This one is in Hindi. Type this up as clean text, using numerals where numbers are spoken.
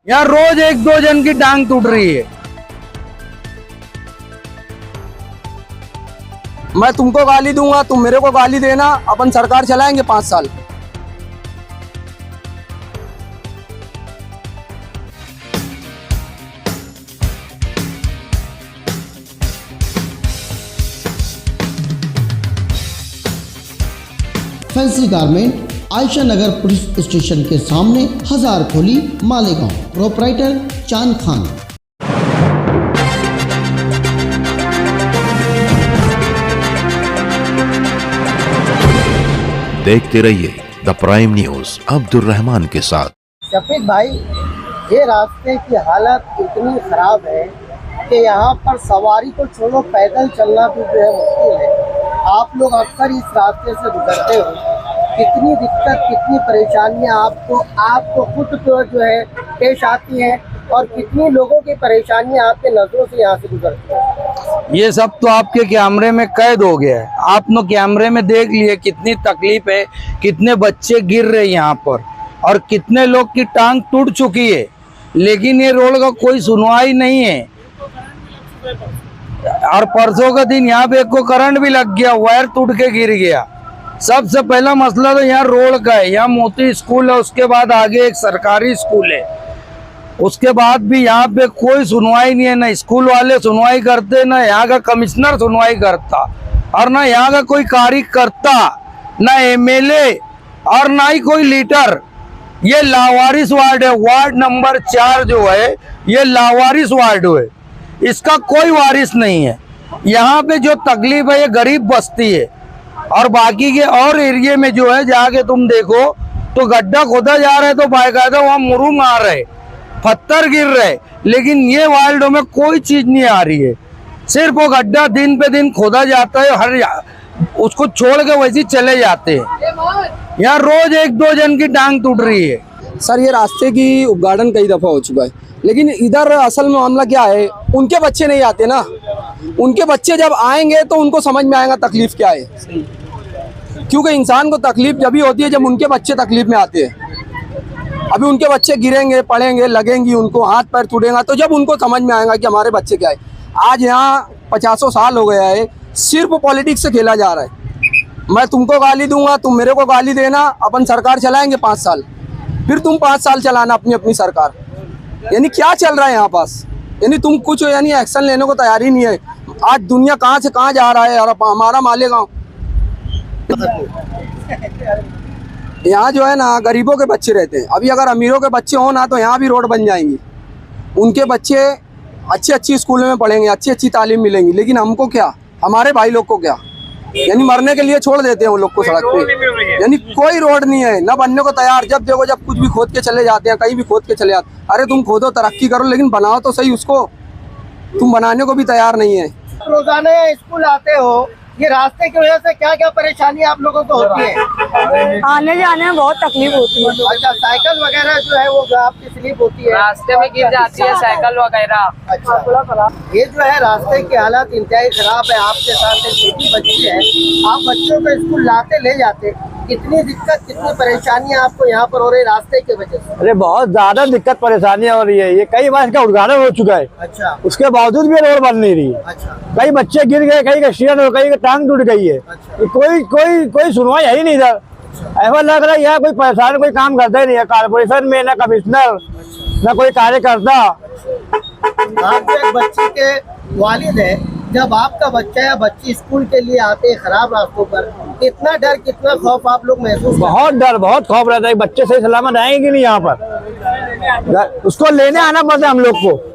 यहाँ रोज एक दो जन की टांग टूट रही है। मैं तुमको गाली दूंगा, तुम मेरे को गाली देना, अपन सरकार चलाएंगे 5 साल। फैंसी गारमेंट आयशा नगर पुलिस स्टेशन के सामने, हजार खोली, मालेगांव। प्रोपराइटर चांद खान। देखते रहिए the prime news Abdul Rahman के साथ। शफीक भाई, ये रास्ते की हालत इतनी खराब है कि यहाँ पर सवारी को छोड़ो, पैदल चलना भी जो है मुश्किल है। आप लोग अक्सर इस रास्ते से गुजरते हो, कितनी दिक्कत, कितनी परेशानियाँ आपको खुद को जो है पेश आती हैं, और कितनी लोगों की परेशानियाँ आपके नजरों से यहाँ से गुजरती है। ये सब तो आपके कैमरे में कैद हो गया है। आपने कैमरे में देख लिए कितनी तकलीफ है, कितने बच्चे गिर रहे हैं यहाँ पर, और कितने लोग की टांग टूट चुकी है, लेकिन ये रोड का कोई सुनवाई नहीं है। और परसों का दिन यहाँ पे एक को करंट भी लग गया, वायर टूट के गिर गया। सबसे पहला मसला तो यहाँ रोड का है। यहाँ मोती स्कूल है, उसके बाद आगे एक सरकारी स्कूल है, उसके बाद भी यहाँ पे कोई सुनवाई नहीं है। ना स्कूल वाले सुनवाई करते, ना यहाँ का कमिश्नर सुनवाई करता, और ना यहाँ का कोई कार्यकर्ता, ना एमएलए, और ना ही कोई लीडर। ये लावारिस वार्ड है। वार्ड नंबर 4 जो है, ये लावारिस वार्ड है, इसका कोई वारिस नहीं है। यहाँ पे जो तकलीफ है, ये गरीब बस्ती है। और बाकी के और एरिया में जो है, जाके तुम देखो तो गड्ढा खोदा जा रहा है, तो बाकायदा वहाँ मुरूम आ रहे, पत्थर गिर रहे, लेकिन ये वार्डों में कोई चीज नहीं आ रही है। सिर्फ वो गड्ढा दिन पे दिन खोदा जाता है, उसको छोड़ के वैसे चले जाते हैं। यहाँ रोज एक दो जन की टांग टूट रही है। सर, ये रास्ते की उद्घाटन कई दफा हो चुका है, लेकिन इधर असल में मामला क्या है, उनके बच्चे नहीं आते ना। उनके बच्चे जब आएंगे तो उनको समझ में आएगा तकलीफ क्या है, क्योंकि इंसान को तकलीफ जब ही होती है जब उनके बच्चे तकलीफ में आते हैं। अभी उनके बच्चे गिरेंगे, पड़ेंगे, लगेंगी, उनको हाथ पैर टूटेगा, तो जब उनको समझ में आएगा कि हमारे बच्चे क्या है। आज यहाँ 50 साल हो गया है, सिर्फ पॉलिटिक्स से खेला जा रहा है। मैं तुमको गाली दूंगा, तुम मेरे को गाली देना, अपन सरकार चलाएंगे 5 साल, फिर तुम 5 साल चलाना अपनी अपनी सरकार। यानी क्या चल रहा है यहाँ पास? यानी तुम कुछ एक्शन लेने को तैयार ही नहीं है। आज दुनिया कहाँ से कहाँ जा रहा है, और हमारा मालेगांव यहाँ जो है ना, गरीबों के बच्चे रहते हैं। अभी अगर अमीरों के बच्चे हो ना, तो यहाँ भी रोड बन जाएंगी, उनके बच्चे अच्छी स्कूलों में पढ़ेंगे, अच्छी तालीम मिलेंगी, लेकिन हमको क्या, हमारे भाई लोग को क्या, यानी मरने के लिए छोड़ देते हैं उन लोग को सड़क पे। यानी कोई रोड नहीं है, ना बनने को तैयार। जब देखो जब कुछ भी खोद के चले जाते हैं, कहीं भी खोद के चले जाते। अरे तुम खोदो, तरक्की करो, लेकिन बनाओ तो सही उसको। तुम बनाने को भी तैयार नहीं है। रोजाना स्कूल आते हो, ये रास्ते की वजह से क्या क्या परेशानी आप लोगों को होती है? आने जाने में बहुत तकलीफ होती है। अच्छा, साइकिल वगैरह जो है वो आपकी स्लिप होती है, रास्ते में गिर जाती है साइकिल वगैरह। अच्छा, ये जो है रास्ते की हालत इंतहाई खराब है। आपके साथ एक छोटी बच्ची है, आप बच्चों को स्कूल लाते ले जाते, कितनी दिक्कत, कितनी परेशानियां आपको यहाँ पर हो रही रास्ते की वजह से? अरे बहुत ज्यादा दिक्कत परेशानियां हो रही है। ये कई बार इसका उद्घाटन हो चुका है। अच्छा, उसके बावजूद भी रोड बन नहीं रही है। अच्छा, कई बच्चे गिर गए, कई का एक्सीडेंट हो, कई का टांग टूट गई है। अच्छा, कोई सुनवाई है ही नहीं इधर। ऐसा लग रहा है यहाँ कोई परेशान, कोई काम करता ही नहीं है कारपोरेशन में, ना कमिश्नर, ना कोई कार्यकर्ता। आप जो एक बच्ची के वालिद है, जब आपका बच्चा या बच्ची स्कूल के लिए आते हैं खराब रास्तों पर, कितना डर, कितना खौफ आप लोग महसूस? बहुत डर, बहुत खौफ रहता है। बच्चे सही सलामत आएंगे नहीं यहाँ पर, उसको लेने आना पड़ता है हम लोग को।